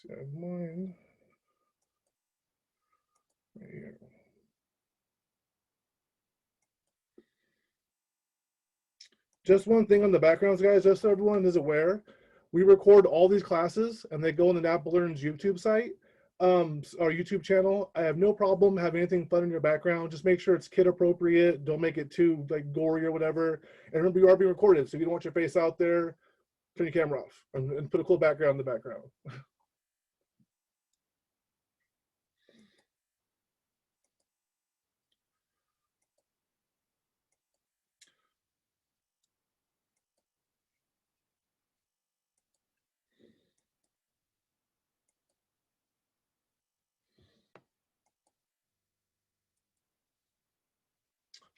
See, I have mine right here. Just one thing on the backgrounds, guys, just so everyone is aware, we record all these classes and they go on the NAPA Learns YouTube site, our YouTube channel. I have no problem having anything fun in your background. Just make sure it's kid appropriate. Don't make it too like gory or whatever. And remember, you are being recorded, so if you don't want your face out there, turn your camera off and put a cool background in the background.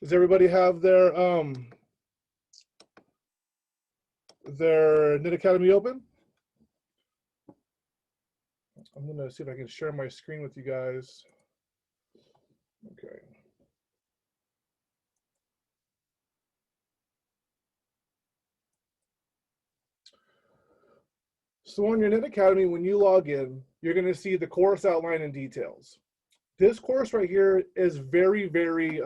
Does everybody have their Knit Academy open? I'm gonna see if I can share my screen with you guys. Okay. So on your Knit Academy, when you log in, you're gonna see the course outline and details. This course right here is very, very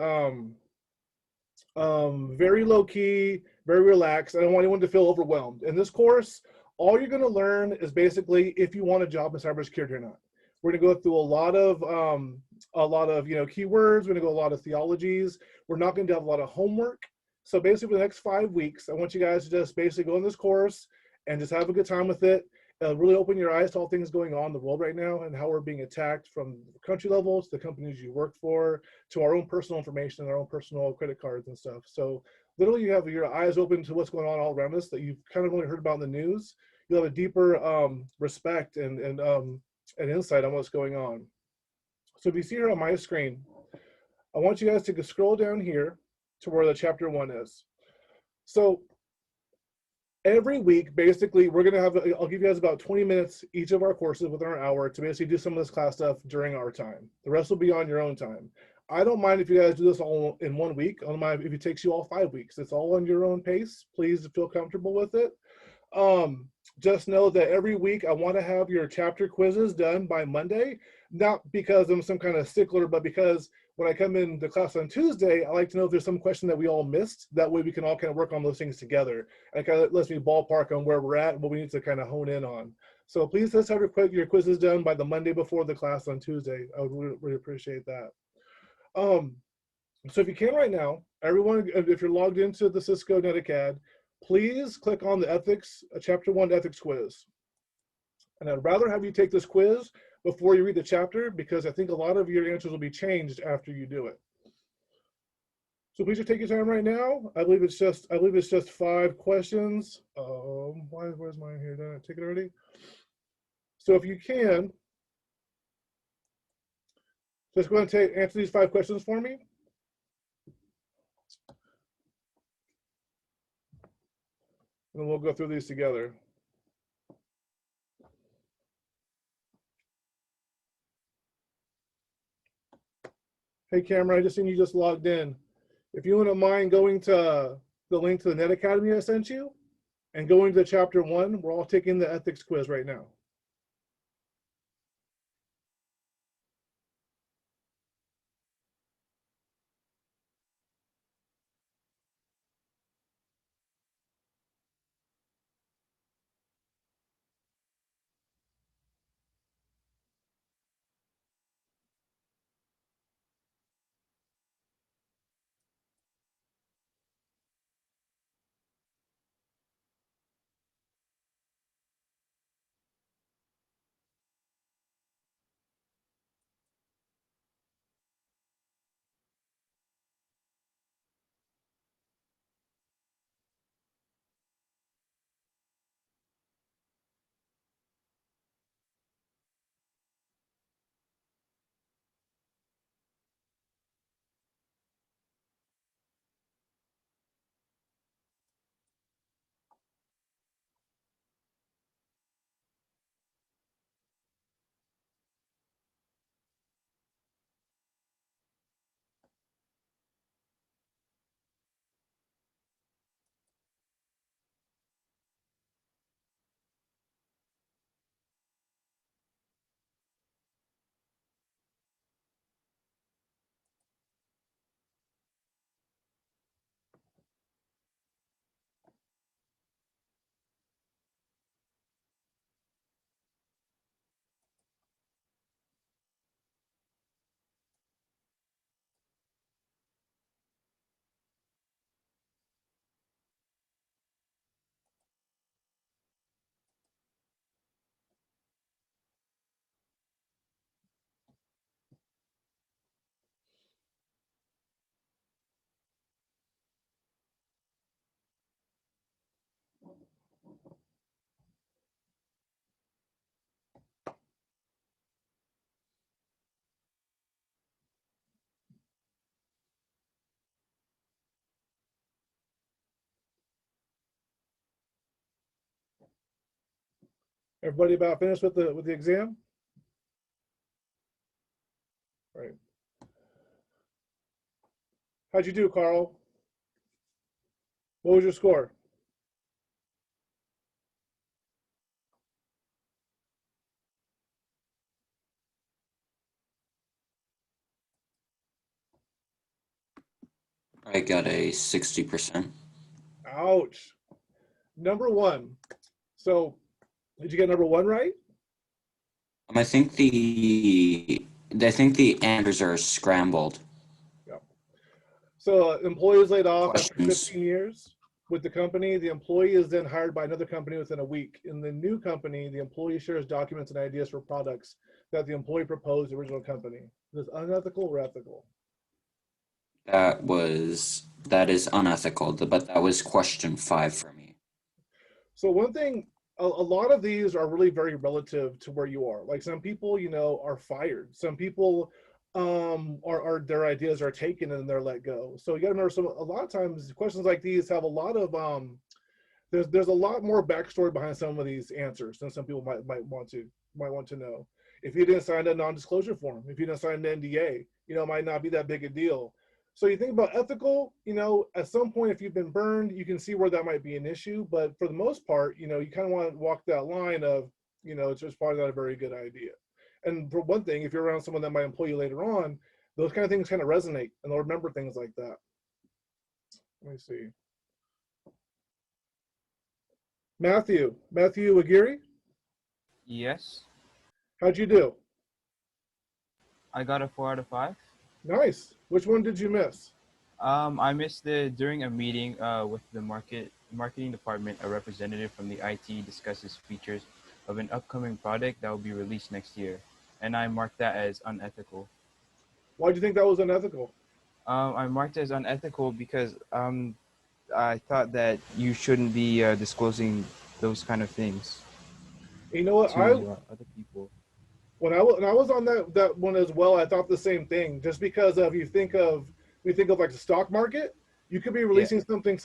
very low key, very relaxed. I don't want anyone to feel overwhelmed. In this course, all you're going to learn is basically if you want a job in cybersecurity or not. We're going to go through a lot of keywords. We're going to go a lot of theologies. We're not going to have a lot of homework. So basically, for the next 5 weeks, I want you guys to just basically go in this course and just have a good time with it. Really open your eyes to all things going on in the world right now and how we're being attacked from country levels to the companies you work for to our own personal information and our own personal credit cards and stuff. So literally you have your eyes open to what's going on all around us that you've kind of only heard about in the news. You'll have a deeper respect and insight on what's going on. So if you see here on my screen, I want you guys to scroll down here to where the chapter 1 is. So every week, basically, we're going to have, I'll give you guys about 20 minutes each of our courses within our hour to basically do some of this class stuff during our time. The rest will be on your own time. I don't mind if you guys do this all in 1 week. I don't mind if it takes you all 5 weeks. It's all on your own pace. Please feel comfortable with it. Just know that every week I want to have your chapter quizzes done by Monday, not because I'm some kind of stickler, but because when I come in the class on Tuesday, I like to know if there's some question that we all missed. That way we can all kind of work on those things together. And it kind of lets me ballpark on where we're at and what we need to kind of hone in on. So please let's have your quizzes done by the Monday before the class on Tuesday. I would really appreciate that. So if you can right now, everyone, if you're logged into the Cisco NetAcad, please click on the ethics, chapter 1 ethics quiz. And I'd rather have you take this quiz before you read the chapter because I think a lot of your answers will be changed after you do it. So please just take your time right now. I believe it's just 5 questions. Where's mine here? Did I take it already? So if you can, just go ahead and answer these 5 questions for me. And we'll go through these together. Hey, Cameron, I just seen you just logged in. If you wouldn't mind going to the link to the Net Academy I sent you and going to chapter 1, we're all taking the ethics quiz right now. Everybody about finished with the exam? Right. How'd you do, Carl? What was your score? I got a 60%. Ouch. Number one. So, did you get number one right? I think the answers are scrambled. Yeah. So, employee is laid off after Questions. 15 years with the company. The employee is then hired by another company within a week. In the new company, the employee shares documents and ideas for products that the employee proposed to the original company. Is this unethical or ethical? That is unethical, but that was question 5 for me. So one thing, a lot of these are really very relative to where you are. Like some people, are fired. Some people are their ideas are taken and they're let go. So you got to remember, a lot of times questions like these have a lot of there's a lot more backstory behind some of these answers than some people might want to know. If you didn't sign a non-disclosure form, if you didn't sign an NDA, it might not be that big a deal. So you think about ethical, at some point, if you've been burned, you can see where that might be an issue. But for the most part, you kind of want to walk that line of, it's just probably not a very good idea. And for one thing, if you're around someone that might employ you later on, those kind of things kind of resonate and they'll remember things like that. Let me see. Matthew Aguirre, Yes, how'd you do? I got a 4 out of 5. Nice. Which one did you miss? I missed during a meeting with the marketing department. A representative from the IT discusses features of an upcoming product that will be released next year, and I marked that as unethical. Why do you think that was unethical? I marked it as unethical because I thought that you shouldn't be disclosing those kind of things You know what? to other people. When I was on that one as well, I thought the same thing. Just because of we think of like the stock market, you could be Yeah. releasing something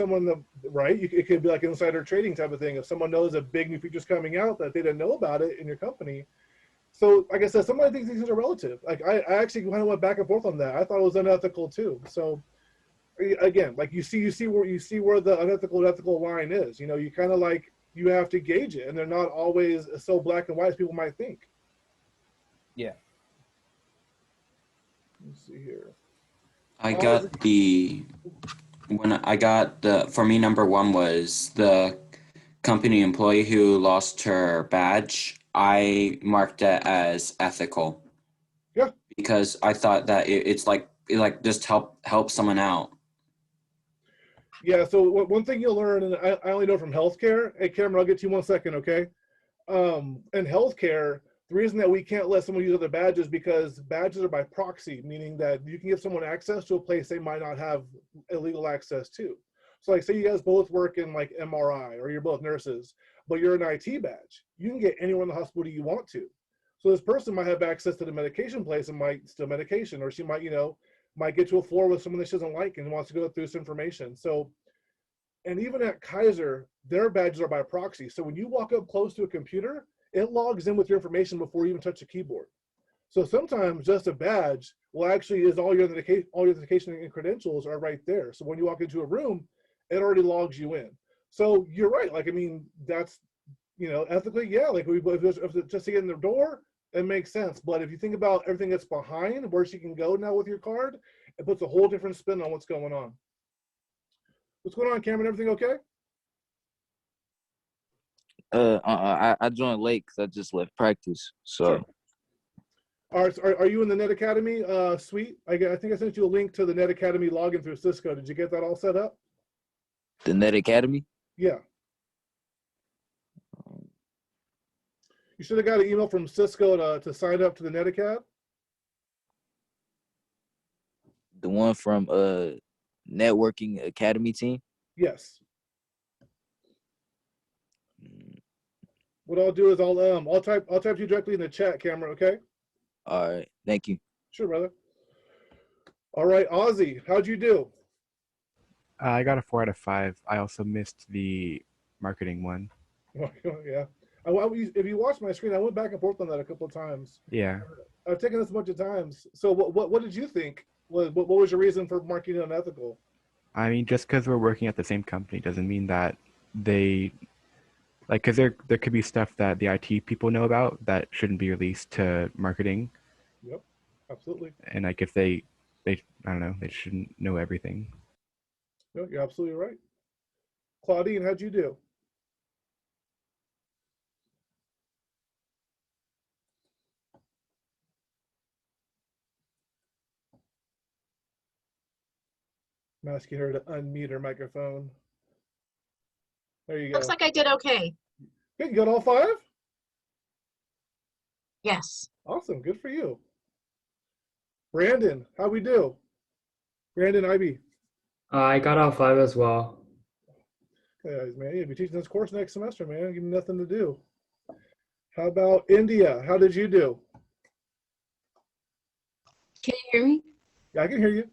right. It could be like insider trading type of thing. If someone knows a big new feature's coming out that they didn't know about it in your company. So like I said, somebody thinks these things are relative. Like I actually kind of went back and forth on that. I thought it was unethical too. So again, like you see where the unethical and ethical line is. You kind of like you have to gauge it, and they're not always so black and white as people might think. Yeah. Let's see here. For me, number one was the company employee who lost her badge. I marked it as ethical. Yeah. Because I thought that it just help someone out. Yeah, so one thing you'll learn, and I only know from healthcare. Hey, Cameron, I'll get to you 1 second, okay? In healthcare, the reason that we can't let someone use other badges because badges are by proxy, meaning that you can give someone access to a place they might not have illegal access to. So like say you guys both work in like MRI or you're both nurses, but you're an IT badge. You can get anywhere in the hospital you want to. So this person might have access to the medication place and might steal medication, or she might get to a floor with someone that she doesn't like and wants to go through this information. So, and even at Kaiser, their badges are by proxy. So when you walk up close to a computer, it logs in with your information before you even touch the keyboard. So sometimes just a badge will actually is all your authentication and credentials are right there. So when you walk into a room, it already logs you in. So you're right. Like, I mean, that's, ethically, yeah, like if it's just to get in the door, it makes sense. But if you think about everything that's behind where she can go now with your card, it puts a whole different spin on what's going on. What's going on, Cameron? Everything okay? I joined late because I just left practice. So, sure. Are you in the Net Academy suite? I think I sent you a link to the Net Academy login through Cisco. Did you get that all set up? The Net Academy? Yeah. You should have got an email from Cisco to sign up to the Net Acad. The one from Networking Academy team? Yes. What I'll do is I'll type you directly in the chat, Cameron, okay? All right. Thank you. Sure, brother. All right, Ozzy, how'd you do? I got a 4 out of 5. I also missed the marketing one. Yeah. If you watch my screen, I went back and forth on that a couple of times. Yeah. I've taken this a bunch of times. So what did you think? What was your reason for marking it unethical? I mean, just because we're working at the same company doesn't mean that they like, because there could be stuff that the IT people know about that shouldn't be released to marketing, Yep, absolutely. and like if they I don't know, they shouldn't know everything. No, you're absolutely right. Claudine, how'd you do? I'm asking her to unmute her microphone. There you go. Looks like I did okay. Good, you got all 5? Yes. Awesome, good for you. Brandon, how we do? Brandon Ivy. I got all 5 as well. Guys, man, you'll be teaching this course next semester, man. Give me nothing to do. How about India? How did you do? Can you hear me? Yeah, I can hear you.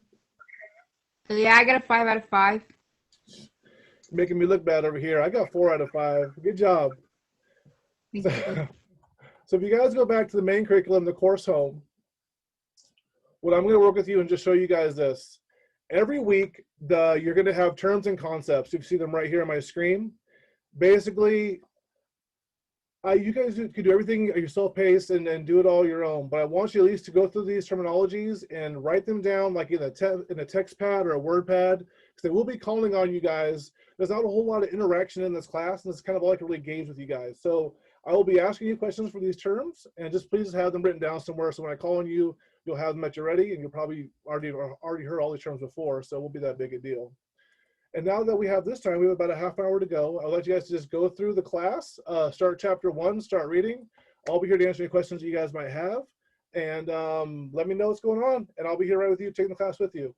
Yeah, I got a 5 out of 5. Making me look bad over here. I got 4 out of 5. Good job. Thank you. So if you guys go back to the main curriculum, the course home, what I'm going to work with you and just show you guys this. Every week, you're going to have terms and concepts. You can see them right here on my screen. Basically, you guys can do everything at your self-paced and do it all your own. But I want you at least to go through these terminologies and write them down like in a text pad or a word pad, because they will be calling on you guys. There's not a whole lot of interaction in this class, and it's kind of all I can really gauge with you guys. So I will be asking you questions for these terms, and just please have them written down somewhere. So when I call on you, you'll have them at your ready, and you'll probably already heard all these terms before, so it won't be that big a deal. And now that we have this time, we have about a half hour to go. I'll let you guys just go through the class, start chapter 1, start reading. I'll be here to answer any questions that you guys might have. And let me know what's going on, and I'll be here right with you, taking the class with you.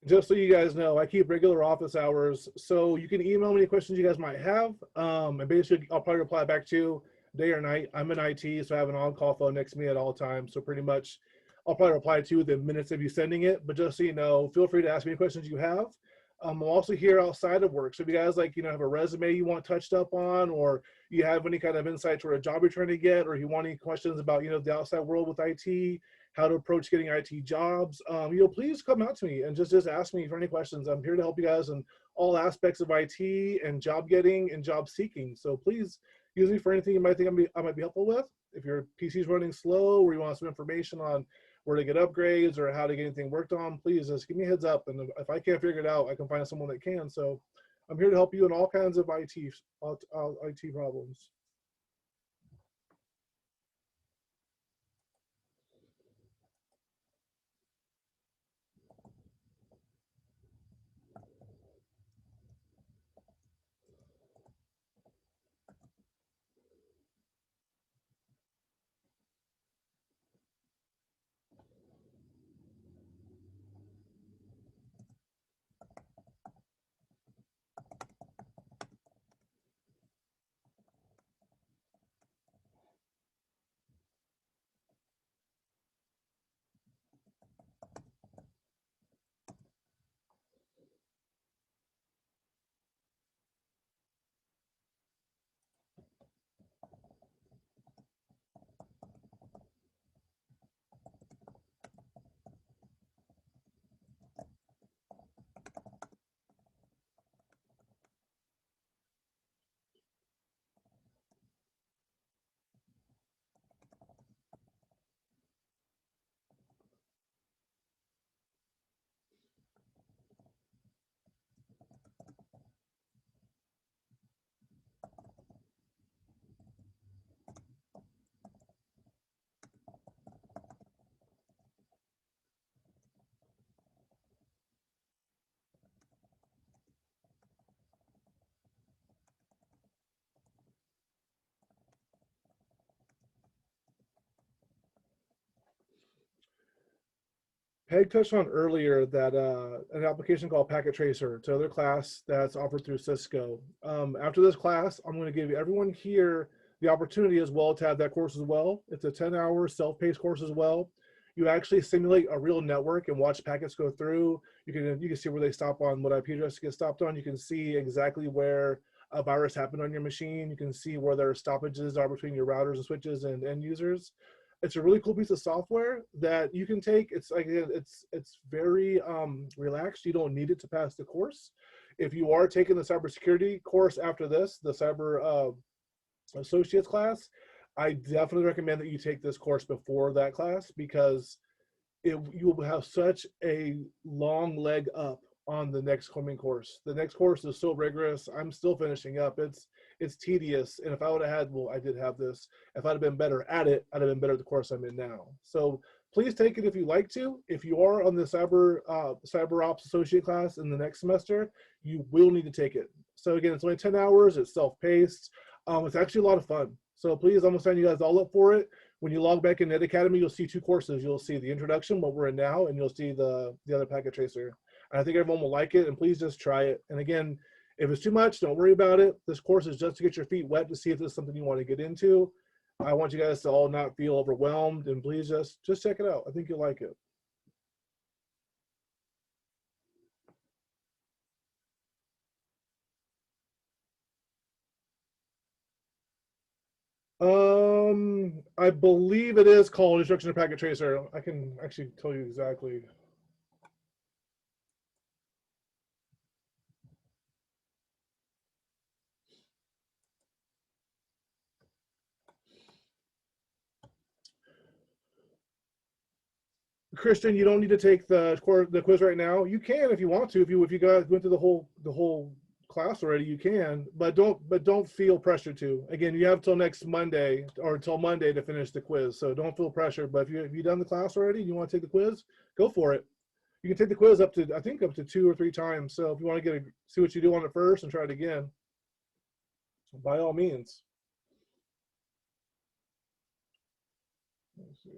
Just so you guys know, I keep regular office hours, so you can email me any questions you guys might have. And basically, I'll probably reply back to you day or night. I'm in IT, so I have an on-call phone next to me at all times. So pretty much, I'll probably reply to you within minutes of you sending it. But just so you know, feel free to ask me any questions you have. I'm also here outside of work. So if you guys have a resume you want touched up on, or you have any kind of insight toward a job you're trying to get, or you want any questions about the outside world with IT, how to approach getting IT jobs, please come out to me and just ask me for any questions. I'm here to help you guys in all aspects of IT and job getting and job seeking. So please use me for anything you might think I might be helpful with. If your PC's running slow or you want some information on where to get upgrades or how to get anything worked on, please just give me a heads up. And if I can't figure it out, I can find someone that can. So I'm here to help you in all kinds of IT problems. Peg touched on earlier that an application called Packet Tracer. It's another class that's offered through Cisco. After this class, I'm going to give everyone here the opportunity as well to have that course as well. It's a 10-hour self-paced course as well. You actually simulate a real network and watch packets go through. You can see where they stop on, what IP address gets stopped on. You can see exactly where a virus happened on your machine. You can see where there are stoppages are between your routers and switches and end users. It's a really cool piece of software that you can take. It's like it's very relaxed. You don't need it to pass the course. If you are taking the cybersecurity course after this, the cyber associates class, I definitely recommend that you take this course before that class, because you will have such a long leg up on the next coming course. The next course is so rigorous. I'm still finishing up. It's tedious, and if I would have had, well, I did have this. If I'd have been better at it, I'd have been better at the course I'm in now. So please take it if you like to. If you are on the cyber ops associate class in the next semester, you will need to take it. So again, it's only 10 hours. It's self-paced. It's actually a lot of fun. So please, I'm gonna sign you guys all up for it. When you log back in Net Academy, you'll see 2 courses. You'll see the introduction, what we're in now, and you'll see the other Packet Tracer. And I think everyone will like it, and please just try it. And again, if it's too much, don't worry about it. This course is just to get your feet wet to see if this is something you want to get into. I want you guys to all not feel overwhelmed, and please just check it out. I think you'll like it. I believe it is called Introduction to Packet Tracer. I can actually tell you exactly. Christian, you don't need to take the quiz right now. You can if you want to. If you guys went through the whole class already, you can. But don't feel pressure to. Again, you have till next Monday or till Monday to finish the quiz. So don't feel pressure. But if you've done the class already and you want to take the quiz, go for it. You can take the quiz up to, I think, up to 2 or 3 times. So if you want to see what you do on it first and try it again, by all means. Let's see.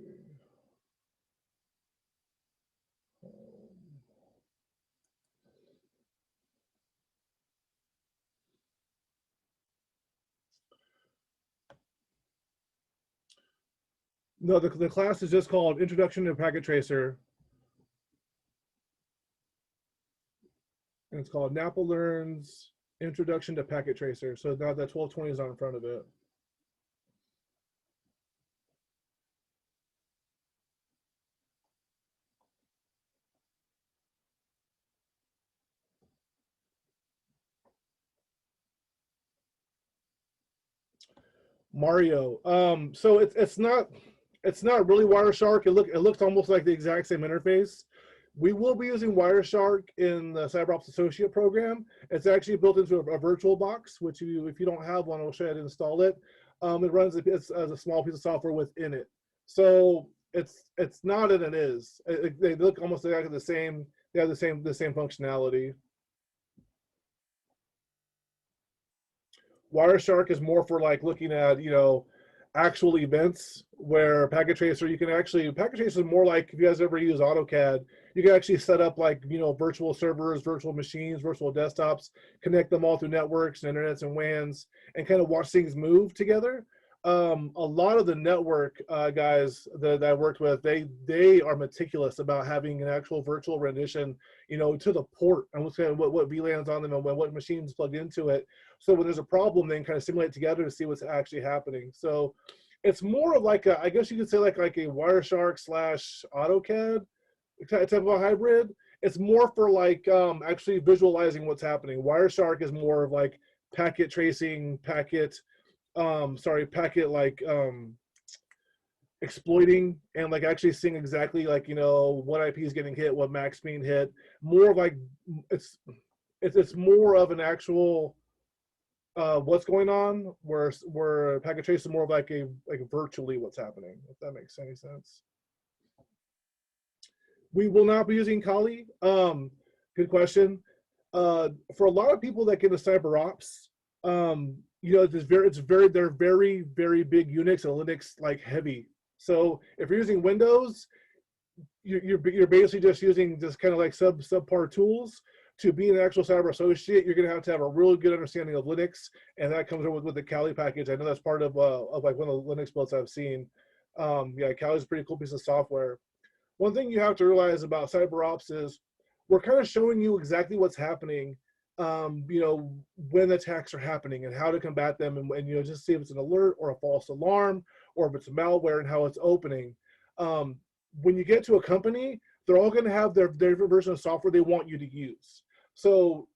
No, the class is just called Introduction to Packet Tracer. And it's called NAPA Learns Introduction to Packet Tracer. So now that 1220 is on in front of it. Mario. So it's not really Wireshark. It looks almost like the exact same interface. We will be using Wireshark in the CyberOps Associate program. It's actually built into a virtual box, which if you don't have one, I'll show you how to install it. It runs as a small piece of software within it. So it's not and it is. They look almost exactly the same. They have the same functionality. Wireshark is more for like looking at, actual events, where Packet Tracer, Packet Tracer is more like, if you guys ever use AutoCAD, you can actually set up like, virtual servers, virtual machines, virtual desktops, connect them all through networks and internets and WANs, and kind of watch things move together. A lot of the network guys that I worked with, they are meticulous about having an actual virtual rendition, to the port, and what VLAN's on them and what machines plugged into it. So when there's a problem, they can kind of simulate together to see what's actually happening. So it's more of like I guess you could say like a Wireshark / AutoCAD type of a hybrid. It's more for like actually visualizing what's happening. Wireshark is more of like packet tracing, packet exploiting, and like actually seeing exactly like what IP is getting hit, what MAC's being hit. More of like it's more of an actual what's going on, where packet trace is more of like virtually what's happening, if that makes any sense. We will not be using Kali. Good question. For a lot of people that get into cyber ops, they're very, very big Unix and Linux like heavy. So if you're using Windows, you're basically just using just kind of like subpar tools. To be an actual cyber associate, you're going to have a really good understanding of Linux, and that comes with the Kali package. I know that's part of like one of the Linux builds I've seen. Yeah, Kali is a pretty cool piece of software. One thing you have to realize about cyber ops is we're kind of showing you exactly what's happening, when attacks are happening and how to combat them, and just see if it's an alert or a false alarm or if it's malware and how it's opening. When you get to a company, they're all going to have their different version of software they want you to use. So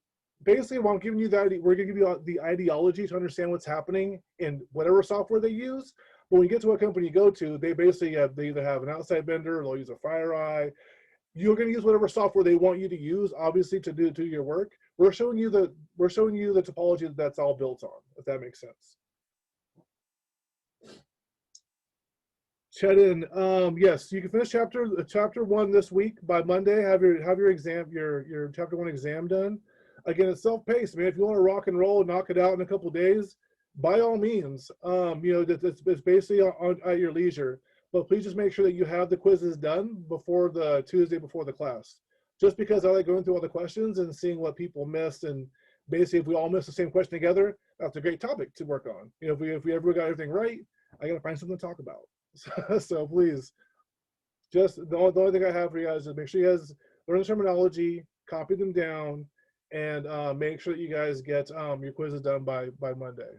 basically, while I'm giving you that, we're going to give you the ideology to understand what's happening in whatever software they use. But when you get to a company you go to, they basically they either have an outside vendor or they'll use a FireEye. You're going to use whatever software they want you to use, obviously, to do your work. We're showing you the topology that's all built on, if that makes sense. Chet in, yes, you can finish chapter 1 this week by Monday. Have your exam, your chapter 1 exam done. Again, it's self-paced, man. If you want to rock and roll and knock it out in a couple days, by all means. It's basically at your leisure. But please just make sure that you have the quizzes done before the Tuesday before the class. Just because I like going through all the questions and seeing what people missed, and basically if we all miss the same question together, that's a great topic to work on. If we ever got everything right, I gotta find something to talk about. So please, just the only thing I have for you guys is make sure you guys learn the terminology, copy them down, and make sure that you guys get your quizzes done by Monday.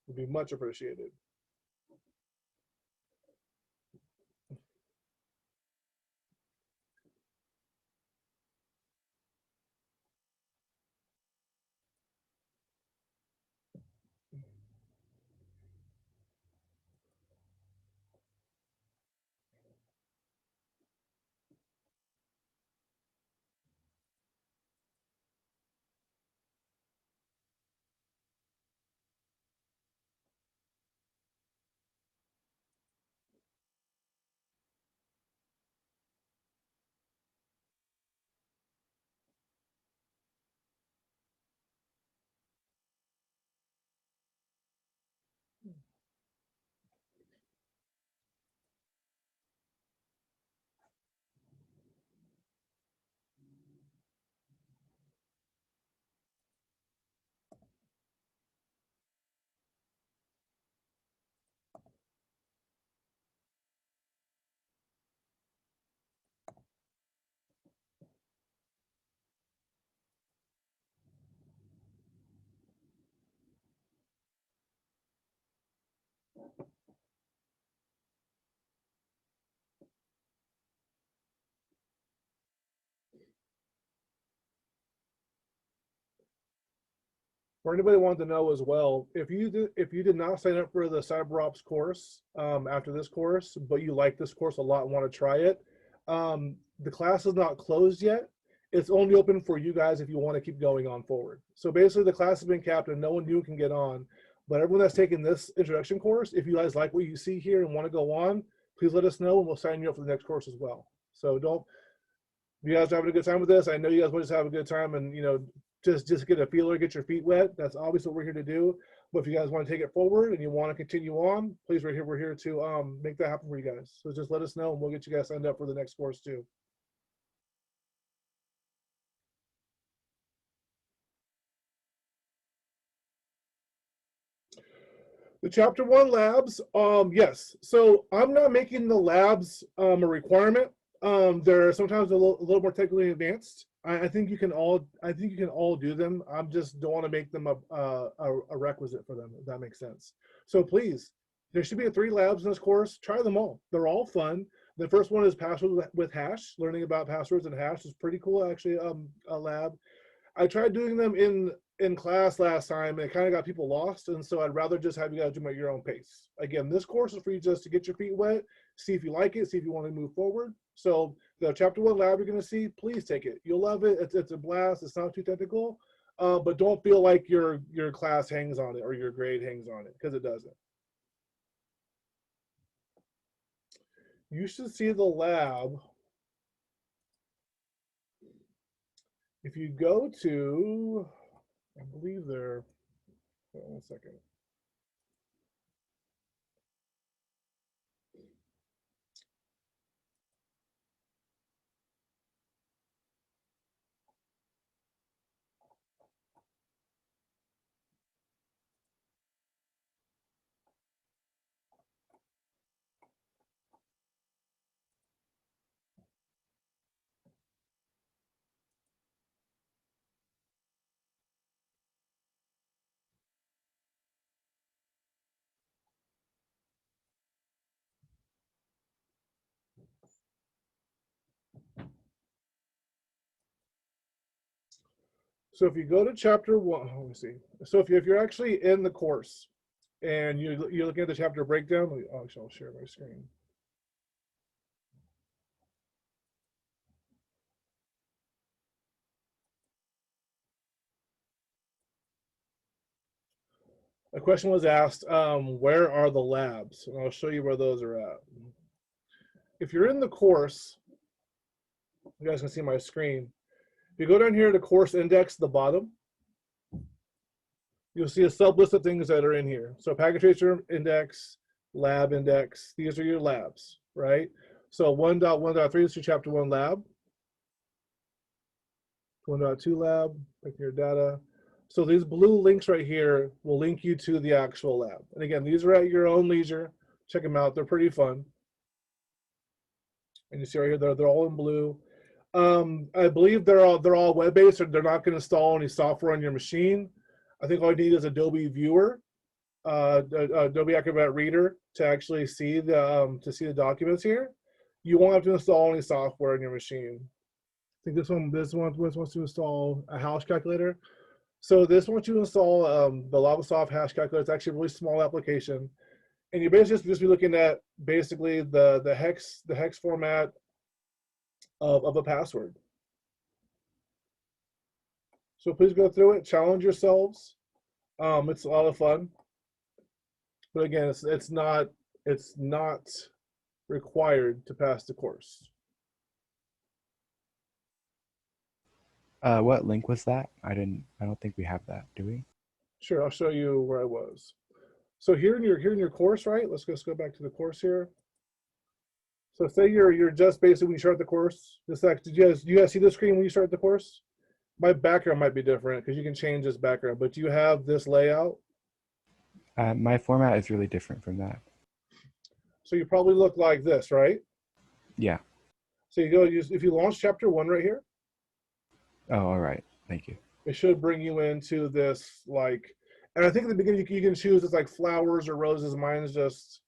Would be much appreciated. For anybody wanting to know as well, if you did not sign up for the CyberOps course after this course, but you like this course a lot and want to try it, the class is not closed yet. It's only open for you guys if you want to keep going on forward. So basically, the class has been capped and no one new can get on. But everyone that's taking this introduction course, if you guys like what you see here and want to go on, please let us know and we'll sign you up for the next course as well. So if you guys are having a good time with this, I know you guys want to just have a good time and just get a feeler, get your feet wet. That's obviously what we're here to do. But if you guys want to take it forward and you want to continue on, please, we're here to make that happen for you guys. So just let us know and we'll get you guys signed up for the next course too. The chapter 1 labs, yes. So I'm not making the labs a requirement. They're sometimes a little more technically advanced. I think you can all do them. I just don't want to make them a requisite for them, if that makes sense. So please, there should be 3 labs in this course. Try them all. They're all fun. The first one is password with hash. Learning about passwords and hash is pretty cool, actually. A lab. I tried doing them in class last time, and it kind of got people lost, and so I'd rather just have you guys do them at your own pace. Again, this course is for you just to get your feet wet, see if you like it, see if you want to move forward. So the chapter 1 lab you're going to see, please take it. You'll love it. It's a blast. It's not too technical, but don't feel like your class hangs on it or your grade hangs on it, because it doesn't. You should see the lab. If you go to, I believe they're, hold on 1 second. So if you go to chapter 1, let me see. So if you're actually in the course and you're looking at the chapter breakdown, actually I'll share my screen. A question was asked, where are the labs? And I'll show you where those are at. If you're in the course, you guys can see my screen. If you go down here to course index at the bottom, you'll see a sub list of things that are in here. So packet tracer index, lab index, these are your labs, right? So 1.1.3 is your chapter 1 lab. 1.2 lab, pick your data. So these blue links right here will link you to the actual lab. And again, these are at your own leisure. Check them out, they're pretty fun. And you see right here, they're all in blue. I believe they're all web-based, or they're not going to install any software on your machine. I think all you need is Adobe Viewer, Adobe Acrobat Reader to actually see the documents here. You won't have to install any software on your machine. I think this one wants to install a hash calculator. So this wants you to install the LavaSoft hash calculator. It's actually a really small application, and you basically just be looking at basically the hex format of a password. So please go through it, challenge yourselves. It's a lot of fun, but again, it's not required to pass the course. What link was that? I don't think we have that, do we? Sure, I'll show you where I was. So here in your course, right? Let's just go back to the course here. So say you're just basically when you start the course. Do you guys see the screen when you start the course? My background might be different because you can change this background, but do you have this layout? My format is really different from that. So you probably look like this, right? Yeah. So if you launch chapter 1 right here. Oh, all right. Thank you. It should bring you into this, like, and I think at the beginning you can choose it's like flowers or roses. Mine is just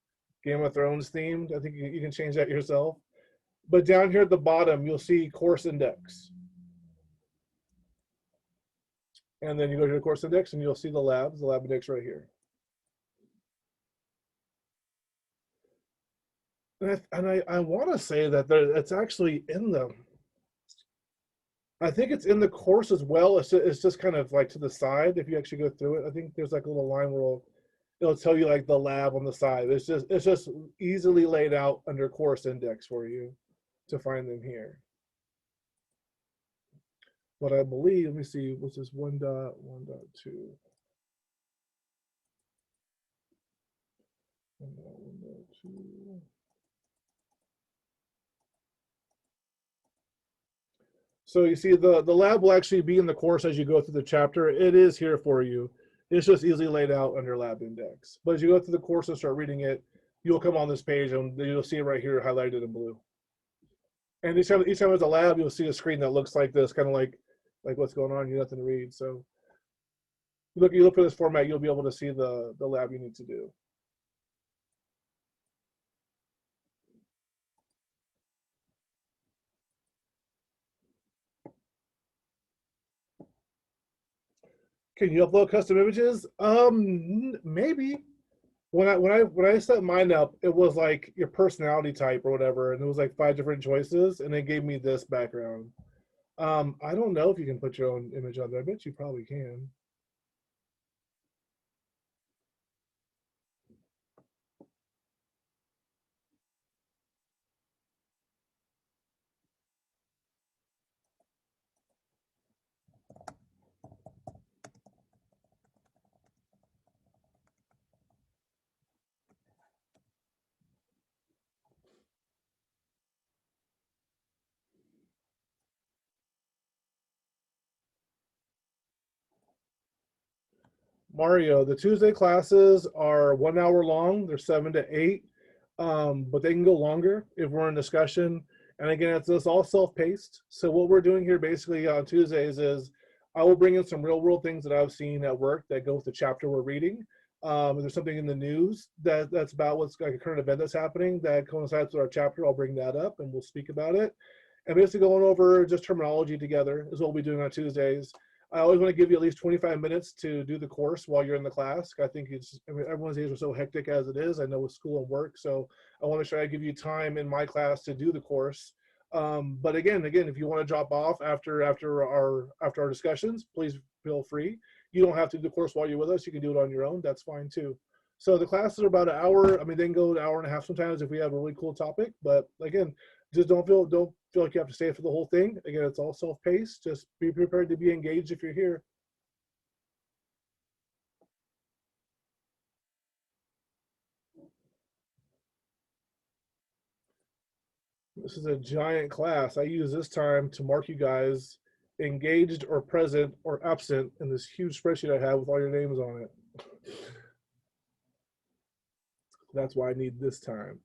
Game of Thrones themed. I think you can change that yourself. But down here at the bottom, you'll see course index. And then you go to the course index and you'll see the lab index right here. And I want to say that it's actually in the, I think it's in the course as well. It's just kind of like to the side. If you actually go through it, I think there's like a little line where it'll tell you like the lab on the side. It's just easily laid out under course index for you to find them here. But I believe, let me see, what's this 1.1.2? 1.1.2. So you see the lab will actually be in the course as you go through the chapter. It is here for you. It's just easily laid out under lab index. But as you go through the course and start reading it, you'll come on this page and you'll see it right here highlighted in blue. And each time there's a lab, you'll see a screen that looks like this, kind of like what's going on, you have nothing to read. So you look for this format, you'll be able to see the lab you need to do. Can you upload custom images? Maybe. When I set mine up, it was like your personality type or whatever, and it was like 5 different choices, and it gave me this background. I don't know if you can put your own image on there. I bet you probably can. Mario, the Tuesday classes are 1 hour long. They're 7 to 8, but they can go longer if we're in discussion. And again, it's all self-paced. So what we're doing here basically on Tuesdays is I will bring in some real world things that I've seen at work that go with the chapter we're reading. If there's something in the news that's about what's like a current event that's happening that coincides with our chapter, I'll bring that up and we'll speak about it. And basically going over just terminology together is what we'll be doing on Tuesdays. I always want to give you at least 25 minutes to do the course while you're in the class. I think I mean, everyone's days are so hectic as it is. I know with school and work, so I want to try to give you time in my class to do the course. But again, if you want to drop off after our discussions, please feel free. You don't have to do the course while you're with us. You can do it on your own. That's fine too. So the classes are about an hour. I mean, they can go an hour and a half sometimes if we have a really cool topic. But again, just don't feel like you have to stay for the whole thing. Again, it's all self-paced. Just be prepared to be engaged if you're here. This is a giant class. I use this time to mark you guys engaged or present or absent in this huge spreadsheet I have with all your names on it. That's why I need this time.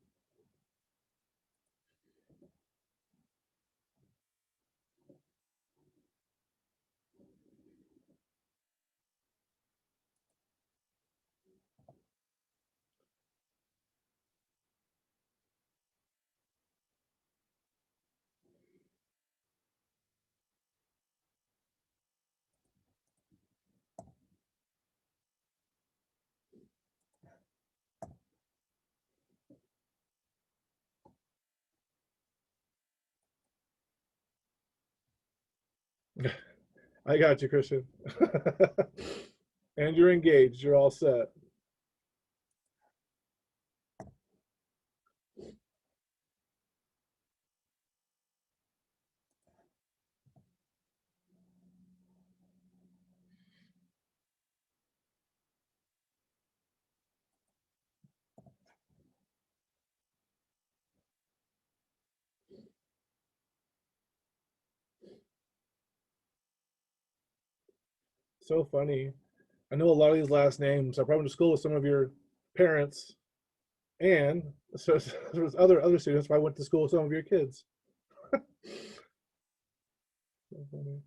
I got you, Christian. And you're engaged. You're all set. So funny. I know a lot of these last names. I probably went to school with some of your parents, and so there's other students. I went to school with some of your kids. So funny.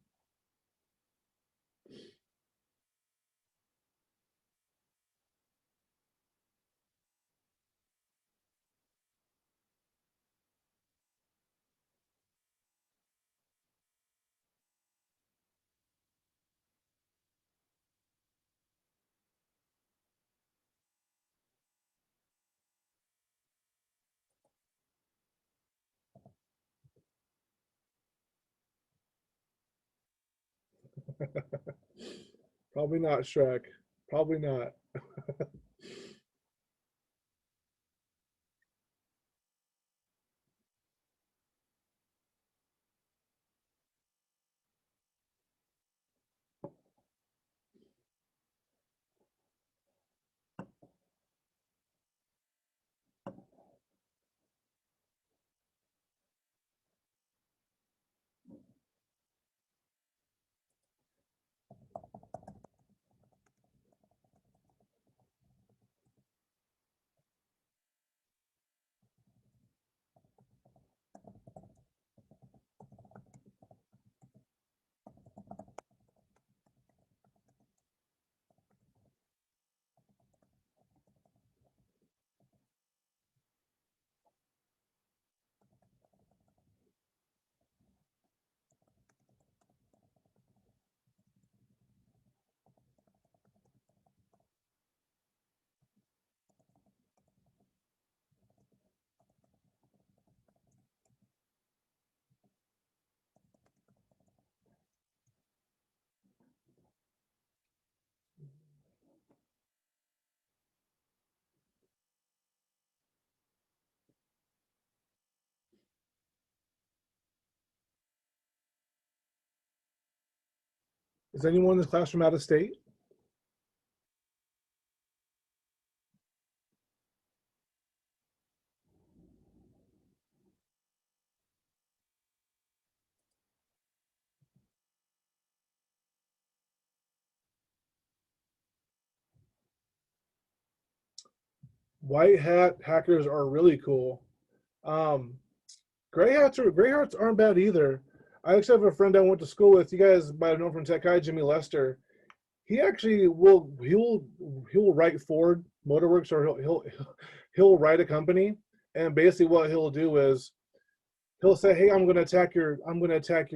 Probably not, Shrek. Probably not. Is anyone in this class from out of state? White hat hackers are really cool. Um, gray hats aren't bad either. I actually have a friend I went to school with. You guys might have known from Tech High, Jimmy Lester. He actually he'll write Ford Motorworks, or he'll write a company, and basically what he'll do is he'll say, "Hey, I'm going to attack your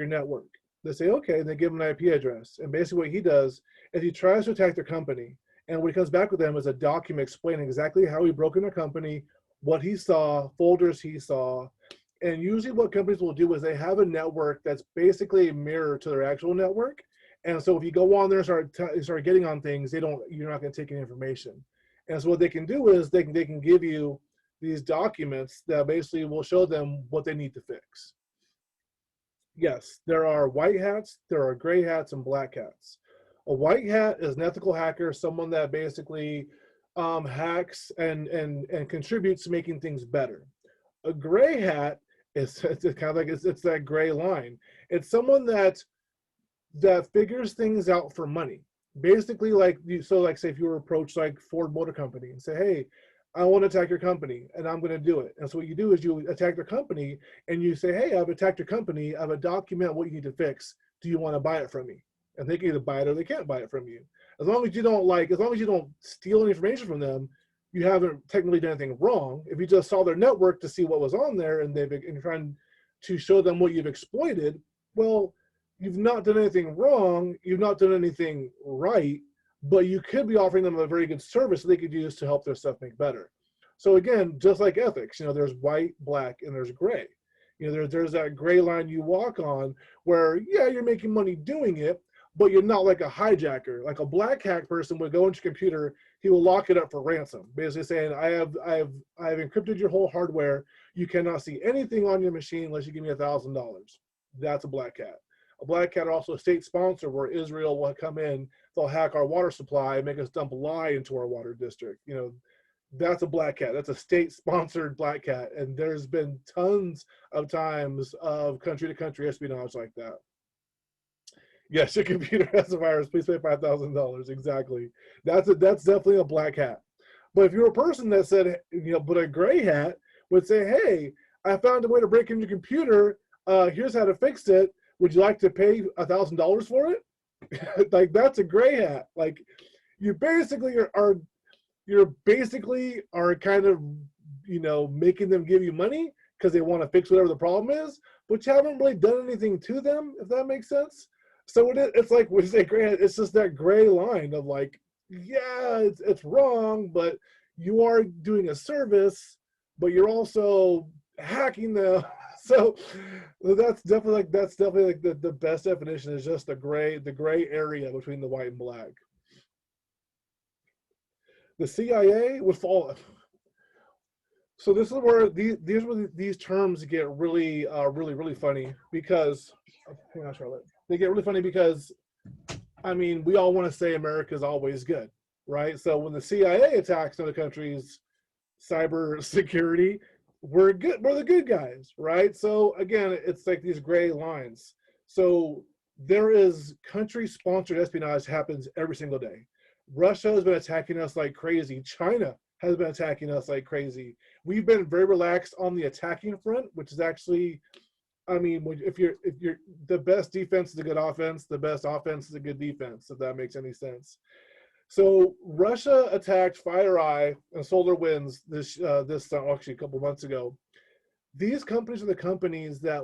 network." They say, okay, and they give him an IP address. And basically what he does is he tries to attack their company. And what he comes back with them is a document explaining exactly how he broke in their company, what he saw, folders he saw. And usually what companies will do is they have a network that's basically a mirror to their actual network. And so if you go on there and start getting on things, you're not going to take any information. And so what they can do is they can give you these documents that basically will show them what they need to fix. Yes, there are white hats, there are gray hats, and black hats. A white hat is an ethical hacker, someone that basically hacks and contributes to making things better. A gray hat is it's kind of like it's that gray line. It's someone that figures things out for money. Basically, like say if you were approached like Ford Motor Company and say, hey, I want to attack your company and I'm going to do it. And so what you do is you attack their company and you say, hey, I've attacked your company. I have a document what you need to fix. Do you want to buy it from me? And they can either buy it or they can't buy it from you. As long as you don't steal any information from them, you haven't technically done anything wrong. If you just saw their network to see what was on there and you're trying to show them what you've exploited, well, you've not done anything wrong. You've not done anything right. But you could be offering them a very good service that they could use to help their stuff make better. So again, just like ethics, there's white, black, and there's gray. There's that gray line you walk on where, yeah, you're making money doing it, but you're not like a hijacker. Like a black hat person would go into your computer, he will lock it up for ransom, basically saying, I have encrypted your whole hardware. You cannot see anything on your machine unless you give me $1,000. That's a black hat. A black hat are also a state sponsor where Israel will come in, they'll hack our water supply and make us dump lye into our water district. That's a black hat. That's a state-sponsored black hat. And there's been tons of times of country-to-country espionage like that. Yes, your computer has a virus. Please pay $5,000. Exactly. That's definitely a black hat. But if you're a person that said, but a gray hat would say, hey, I found a way to break into your computer. Here's how to fix it. Would you like to pay $1,000 for it? Like that's a gray hat. Like you basically are kind of making them give you money because they want to fix whatever the problem is, but you haven't really done anything to them, if that makes sense. So it's like when you say gray hat, it's just that gray line of like, yeah, it's wrong, but you are doing a service, but you're also hacking them. So that's definitely like the best definition is just the gray area between the white and black. The CIA would fall. So this is where these terms get really really funny because hang on, Charlotte. They get really funny because we all want to say America's always good, right? So when the CIA attacks other countries' cyber security, we're the good guys, right? So again, it's like these gray lines. So there is country-sponsored espionage happens every single day. Russia has been attacking us like crazy. China has been attacking us like crazy. We've been very relaxed on the attacking front, which is actually, if you're the best defense is a good offense, the best offense is a good defense, if that makes any sense. So Russia attacked FireEye and SolarWinds this actually a couple months ago. These companies are the companies that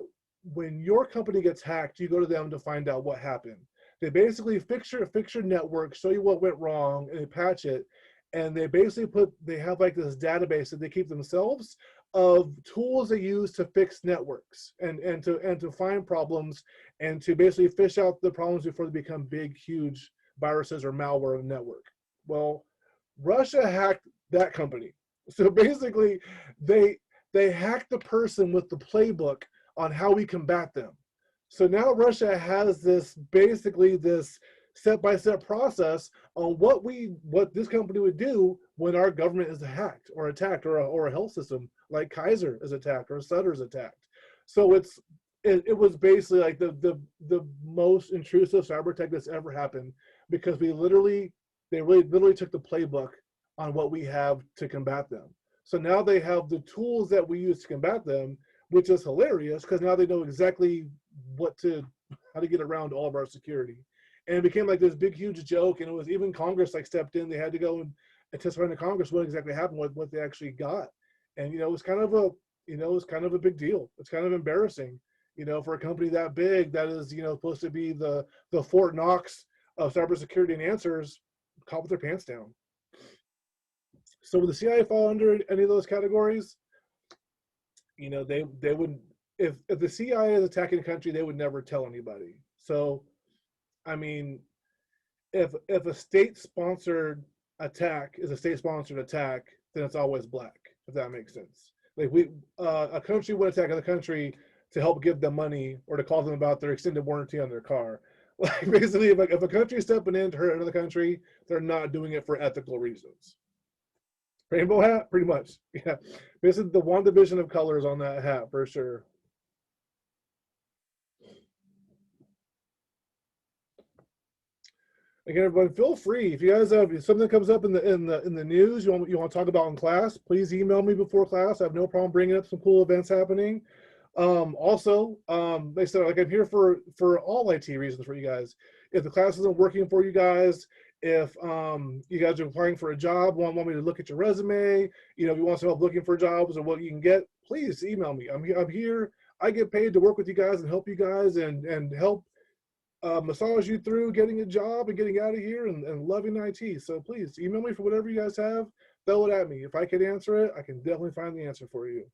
when your company gets hacked, you go to them to find out what happened. They basically fix your network, show you what went wrong, and they patch it. And they basically they have like this database that they keep themselves of tools they use to fix networks and to find problems and to basically fish out the problems before they become big, huge viruses or malware in the network. Well, Russia hacked that company. So basically, they hacked the person with the playbook on how we combat them. So now Russia has this step-by-step process on what this company would do when our government is hacked or attacked or a health system like Kaiser is attacked or Sutter is attacked. So it was basically like the most intrusive cyber attack that's ever happened because they literally took the playbook on what we have to combat them. So now they have the tools that we use to combat them, which is hilarious because now they know exactly how to get around all of our security. And it became like this big, huge joke. And it was even Congress stepped in. They had to go and testify in the Congress what exactly happened, what they actually got. And it was kind of a big deal. It's kind of embarrassing. You know, for a company that big, that is, you know, supposed to be the Fort Knox of cybersecurity and answers, caught with their pants down. So would the CIA fall under any of those categories? You know, they wouldn't. If the CIA is attacking a country, they would never tell anybody. So, I mean, if a state-sponsored attack is a state-sponsored attack, then it's always black. If that makes sense. Like a country would attack another country to help give them money or to call them about their extended warranty on their car. Like basically, if a country is stepping in to hurt another country, they're not doing it for ethical reasons. Rainbow hat, pretty much. Yeah, basically the one division of colors on that hat for sure. Again, everyone, feel free if you guys have if something comes up in the news you want to talk about in class. Please email me before class. I have no problem bringing up some cool events happening. Also, they said like I'm here for all IT reasons for you guys. If the class isn't working for you guys, if you guys are applying for a job, want me to look at your resume, you know, if you want some help looking for jobs or what you can get, please email me. I'm here. I get paid to work with you guys and help you guys and help massage you through getting a job and getting out of here and loving IT. So please email me for whatever you guys have. Throw it at me. If I can answer it, I can definitely find the answer for you.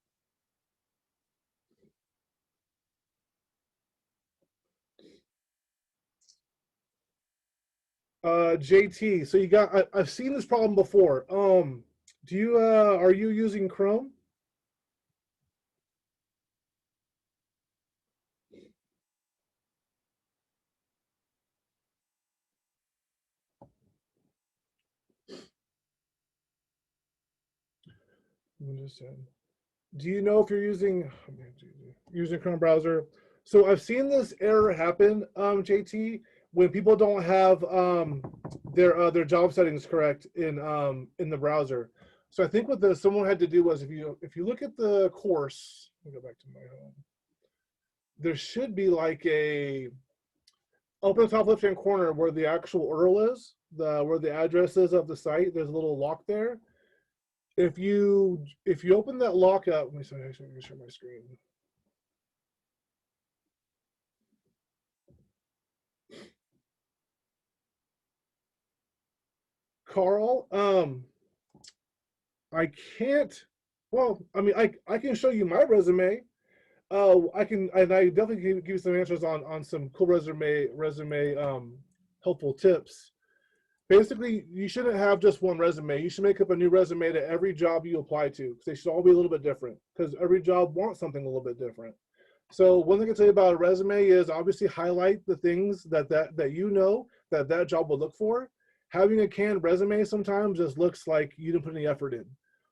JT, so you got, I've seen this problem before. Do you, are you using Chrome? Do you know if you're using Chrome browser? So I've seen this error happen, JT, when people don't have their job settings correct in the browser. So I think what someone had to do was if you look at the course, let me go back to my home. There should be like a open the top left hand corner where the actual URL is, where the address is of the site. There's a little lock there. If you open that lock up, let me share my screen. Carl, I can't. Well, I mean, I can show you my resume. I can, and I definitely can give you some answers on some cool resume helpful tips. Basically, you shouldn't have just one resume. You should make up a new resume to every job you apply to because they should all be a little bit different because every job wants something a little bit different. So one thing I can tell you about a resume is obviously highlight the things that you know that job will look for. Having a canned resume sometimes just looks like you didn't put any effort in.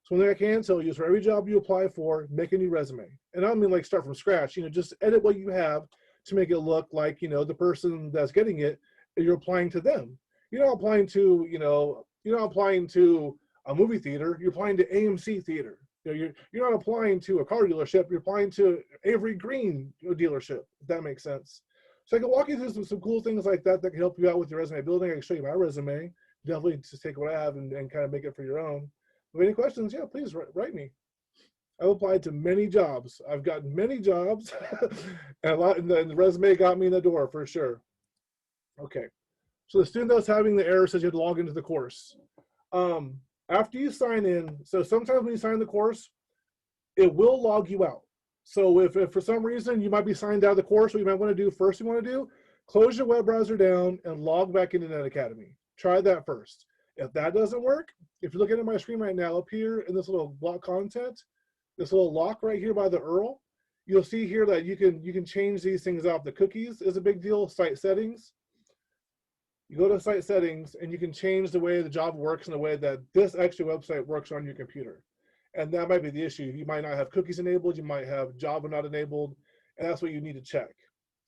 So one thing I can tell you is for every job you apply for, make a new resume. And I don't mean like start from scratch, you know, just edit what you have to make it look like, you know, the person that's getting it, you're applying to them. You're not applying to, you know, you're not applying to a movie theater, you're applying to AMC theater. You know, you're not applying to a car dealership, you're applying to Avery Green dealership, if that makes sense. So I can walk you through some cool things like that can help you out with your resume building. I can show you my resume. Definitely just take what I have and kind of make it for your own. If any questions, yeah, please write me. I've applied to many jobs. I've gotten many jobs, and the resume got me in the door for sure. Okay, so the student that's having the error says you have to log into the course. After you sign in, so sometimes when you sign the course, it will log you out. So if for some reason you might be signed out of the course, what you might want to do first, close your web browser down and log back into Net Academy. Try that first. If that doesn't work, if you're looking at my screen right now, up here in this little block content, this little lock right here by the URL, you'll see here that you can change these things out. The cookies is a big deal. Site settings. You go to site settings and you can change the way the job works in a way that this extra website works on your computer. And that might be the issue. You might not have cookies enabled, you might have Java not enabled, and that's what you need to check.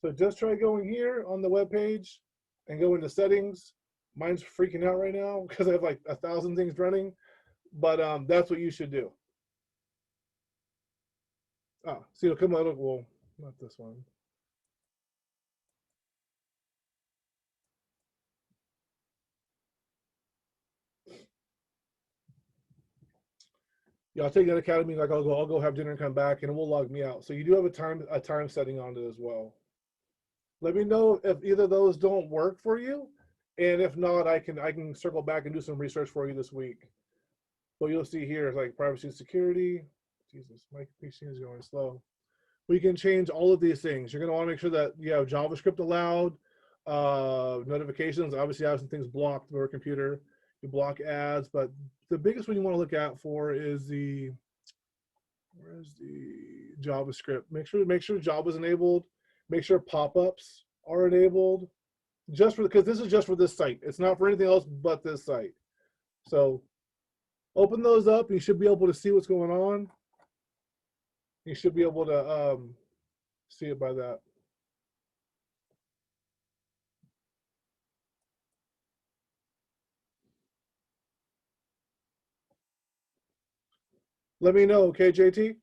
So just try going here on the web page and go into settings. Mine's freaking out right now because I have like 1,000 things running, but that's what you should do. See, it'll come out, well, not this one. Yeah, I'll take that academy. Like I'll go have dinner and come back, and it will log me out. So you do have a time setting on it as well. Let me know if either of those don't work for you, and if not, I can circle back and do some research for you this week. So you'll see here, like privacy and security. Jesus, my PC is going slow. We can change all of these things. You're going to want to make sure that you have JavaScript allowed, notifications. Obviously, I have some things blocked on our computer. You block ads, but the biggest one you want to look out for is where's the JavaScript? Make sure Java is enabled. Make sure pop-ups are enabled. Because this is just for this site. It's not for anything else but this site. So open those up. You should be able to see what's going on. You should be able to see it by that. Let me know, okay, JT?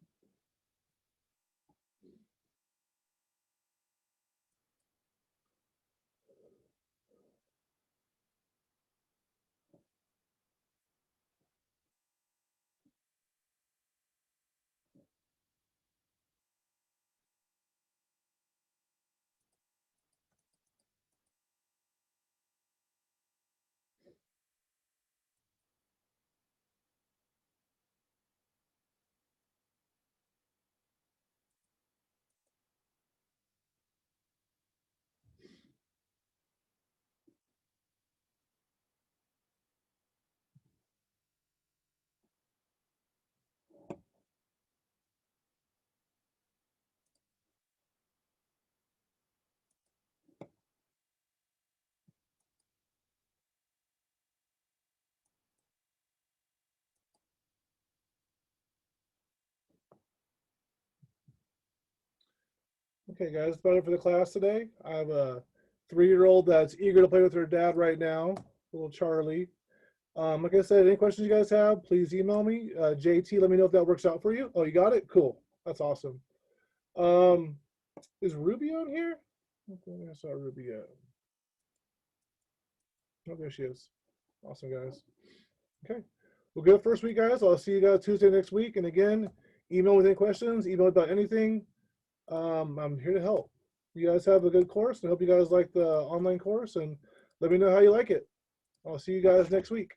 Okay, guys, that's about it for the class today. I have a 3-year-old that's eager to play with her dad right now, little Charlie. Like I said, any questions you guys have, please email me. JT, let me know if that works out for you. Oh, you got it? Cool. That's awesome. Is Ruby on here? I don't think I saw Ruby yet. Oh, there she is. Awesome, guys. Okay. Well, good first week, guys. I'll see you guys Tuesday next week. And again, email with any questions, email about anything. I'm here to help. You guys have a good course, and I hope you guys like the online course, and let me know how you like it. I'll see you guys next week.